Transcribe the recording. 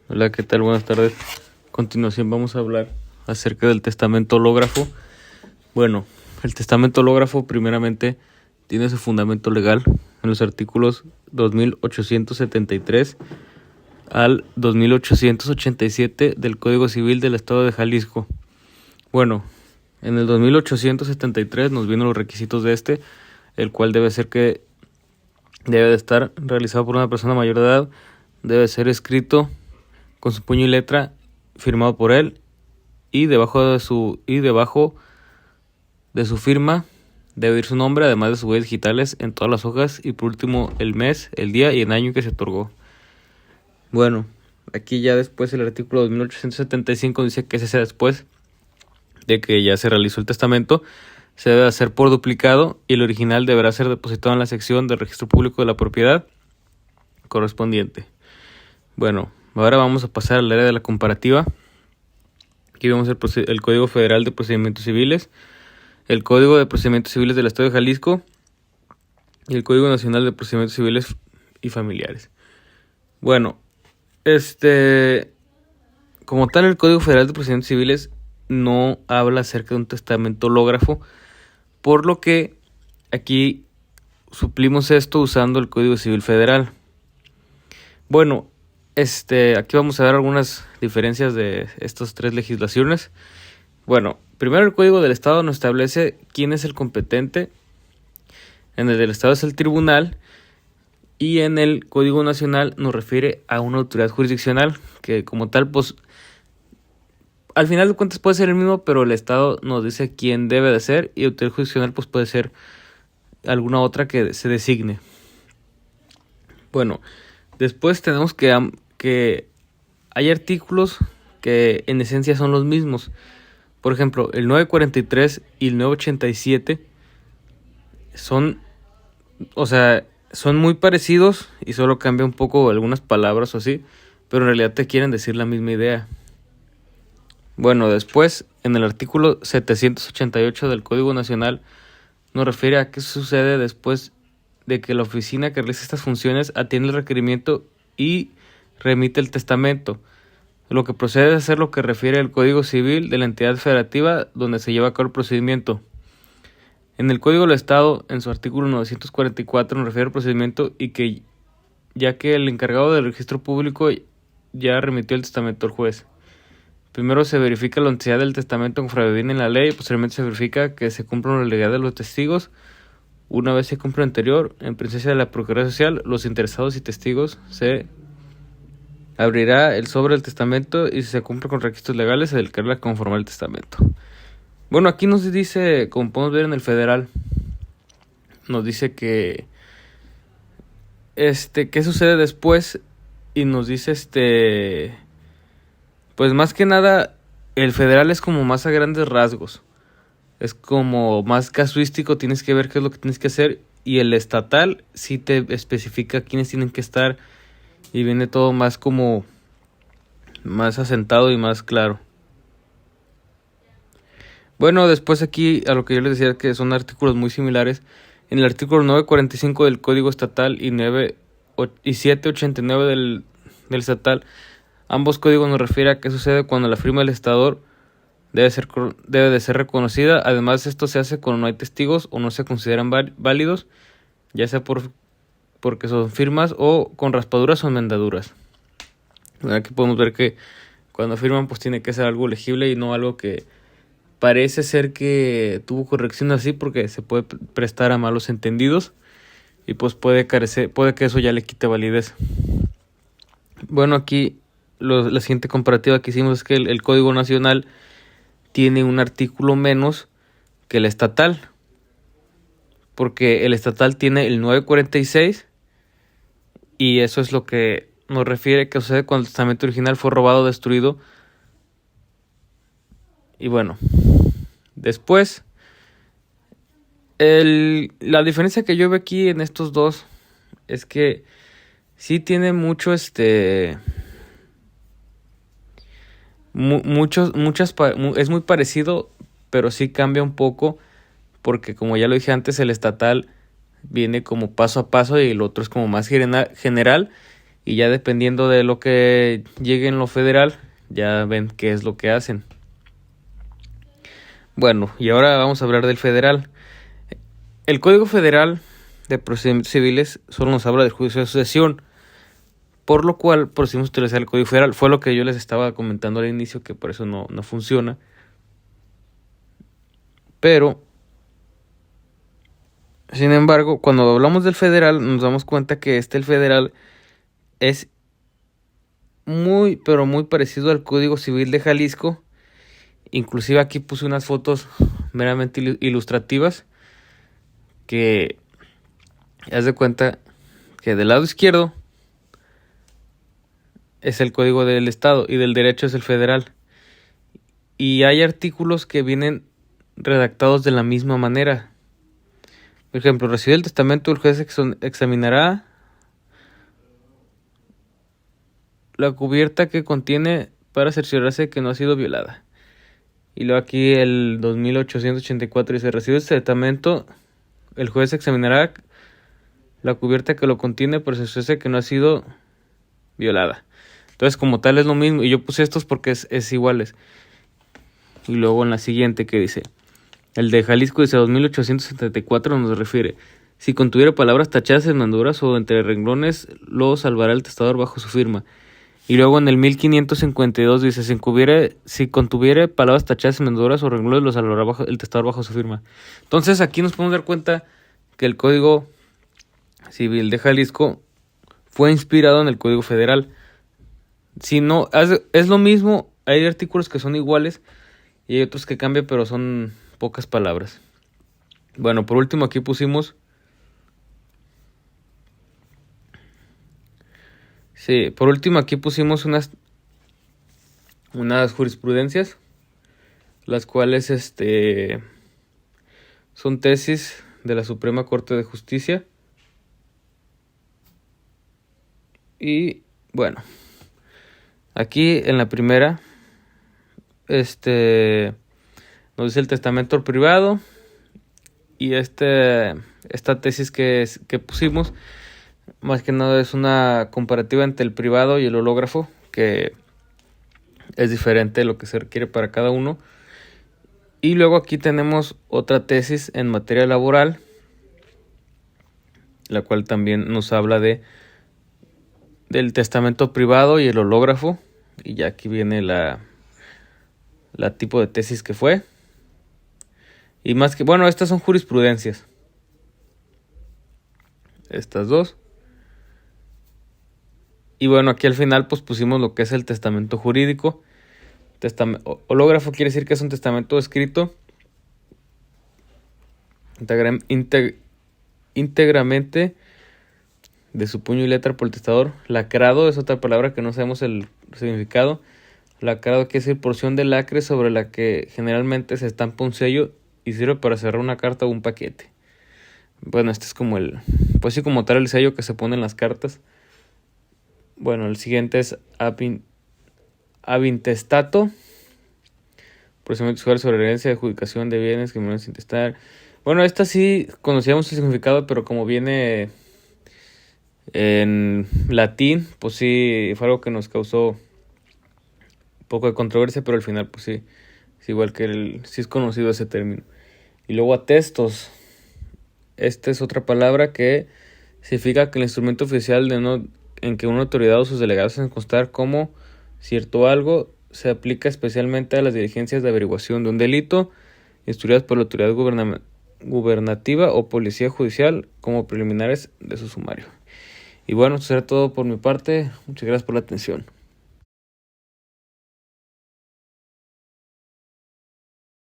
Hola, ¿qué tal? Buenas tardes. A continuación vamos a hablar acerca del testamento hológrafo. Bueno, el testamento hológrafo primeramente tiene su fundamento legal en los artículos 2873 al 2887 del Código Civil del Estado de Jalisco. Bueno, en el 2873 nos vienen los requisitos de el cual debe de estar realizado por una persona mayor de edad, debe ser escrito con su puño y letra, firmado por él, y debajo de su firma debe ir su nombre, además de sus huellas digitales en todas las hojas, y por último el mes, el día y el año en que se otorgó. Bueno, aquí ya después el artículo 2875 dice que ese después de que ya se realizó el testamento, se debe hacer por duplicado y el original deberá ser depositado en la sección del registro público de la propiedad correspondiente. Bueno, ahora vamos a pasar al área de la comparativa. Aquí vemos el Código Federal de Procedimientos Civiles, el Código de Procedimientos Civiles del Estado de Jalisco y el Código Nacional de Procedimientos Civiles y Familiares. Bueno, como tal, el Código Federal de Procedimientos Civiles no habla acerca de un testamento hológrafo, por lo que aquí suplimos esto usando el Código Civil Federal. Bueno, aquí vamos a ver algunas diferencias de estas tres legislaciones. Bueno, primero el Código del Estado nos establece quién es el competente. En el del Estado es el tribunal. Y en el Código Nacional nos refiere a una autoridad jurisdiccional que como tal, pues, al final de cuentas puede ser el mismo, pero el Estado nos dice quién debe de ser y autoridad jurisdiccional pues puede ser alguna otra que se designe. Bueno, después tenemos que hay artículos que en esencia son los mismos. Por ejemplo, el 943 y el 987 son muy parecidos y solo cambia un poco algunas palabras o así, pero en realidad te quieren decir la misma idea. Bueno, después, en el artículo 788 del Código Nacional, nos refiere a qué sucede después de que la oficina que realiza estas funciones atiende el requerimiento y remite el testamento. Lo que procede a hacer lo que refiere al Código Civil de la entidad federativa donde se lleva a cabo el procedimiento. En el Código del Estado, en su artículo 944, nos refiere al procedimiento y que ya que el encargado del registro público ya remitió el testamento al juez. Primero se verifica la honestidad del testamento conforme viene en la ley, posteriormente se verifica que se cumplan la legalidad de los testigos. Una vez se cumple lo anterior, en presencia de la Procuraduría Social, los interesados y testigos, se abrirá el sobre del testamento y si se cumple con requisitos legales se declara conforme al testamento. Bueno, aquí nos dice, como podemos ver en el federal, nos dice que qué sucede después y nos dice pues más que nada el federal es como más a grandes rasgos. Es como más casuístico, tienes que ver qué es lo que tienes que hacer. Y el estatal sí te especifica quiénes tienen que estar. Y viene todo más como más asentado y más claro. Bueno, después aquí a lo que yo les decía que son artículos muy similares. En el artículo 945 del Código Estatal y 789 del estatal, ambos códigos nos refieren a qué sucede cuando la firma del estador debe de ser reconocida. Además, esto se hace cuando no hay testigos o no se consideran válidos, ya sea porque son firmas o con raspaduras o enmendaduras. Aquí podemos ver que cuando firman pues tiene que ser algo legible y no algo que parece ser que tuvo corrección así, porque se puede prestar a malos entendidos y pues puede que eso ya le quite validez. Bueno, aquí la siguiente comparativa que hicimos es que el Código Nacional tiene un artículo menos que el estatal, porque el estatal tiene el 946 y eso es lo que nos refiere que sucede cuando el testamento original fue robado o destruido. Y bueno, después la diferencia que yo veo aquí en estos dos es que sí tiene mucho es muy parecido, pero sí cambia un poco, porque como ya lo dije antes, el estatal viene como paso a paso y el otro es como más general, y ya dependiendo de lo que llegue en lo federal, ya ven qué es lo que hacen. Bueno, y ahora vamos a hablar del federal. El Código Federal de Procedimientos Civiles solo nos habla del juicio de sucesión, por lo cual procedimos a utilizar el Código Federal. Fue lo que yo les estaba comentando al inicio, que por eso no funciona. Pero, sin embargo, cuando hablamos del federal, nos damos cuenta que el federal es muy, pero muy parecido al Código Civil de Jalisco. Inclusive aquí puse unas fotos meramente ilustrativas, que haz de cuenta que del lado izquierdo es el código del estado y del derecho es el federal. Y hay artículos que vienen redactados de la misma manera. Por ejemplo, recibe el testamento, el juez examinará la cubierta que contiene para cerciorarse de que no ha sido violada. Y luego aquí el 2884 dice, recibe el testamento, el juez examinará la cubierta que lo contiene para cerciorarse de que no ha sido violada. Entonces, como tal es lo mismo, y yo puse estos porque es iguales. Y luego en la siguiente que dice, el de Jalisco dice 2874 nos refiere, si contuviera palabras tachadas en manduras o entre renglones, lo salvará el testador bajo su firma. Y luego en el 1552 dice, si contuviera palabras tachadas en manduras o renglones, lo salvará el testador bajo su firma. Entonces aquí nos podemos dar cuenta que el Código Civil de Jalisco fue inspirado en el Código Federal. Si no, es lo mismo, hay artículos que son iguales y hay otros que cambian, pero son pocas palabras. Bueno, por último aquí pusimos... Sí, por último aquí pusimos unas jurisprudencias, las cuales son tesis de la Suprema Corte de Justicia. Y bueno, aquí en la primera, nos dice el testamento privado. Y esta tesis que pusimos, más que nada es una comparativa entre el privado y el hológrafo, que es diferente lo que se requiere para cada uno. Y luego aquí tenemos otra tesis en materia laboral, la cual también nos habla del testamento privado y el hológrafo. Y ya aquí viene la tipo de tesis que fue. Y más que, bueno, estas son jurisprudencias. Estas dos. Y bueno, aquí al final pues pusimos lo que es el testamento jurídico. Hológrafo quiere decir que es un testamento escrito íntegramente de su puño y letra por el testador. Lacrado es otra palabra que no sabemos el significado. Lacrado quiere decir porción de lacre sobre la que generalmente se estampa un sello y sirve para cerrar una carta o un paquete. Bueno, este es como pues sí, como tal el sello que se pone en las cartas. Bueno, el siguiente es avintestato, procedimiento usual sobre herencia, adjudicación de bienes que me sin testar. Bueno, esta sí conocíamos el significado, pero como viene en latín, pues sí, fue algo que nos causó un poco de controversia, pero al final, pues sí, es igual que sí es conocido ese término. Y luego atestos. Esta es otra palabra que significa que el instrumento oficial en que una autoridad o sus delegados hacen constar como cierto algo se aplica especialmente a las diligencias de averiguación de un delito instruidas por la autoridad gubernativa o policía judicial como preliminares de su sumario. Y bueno, eso será todo por mi parte. Muchas gracias por la atención.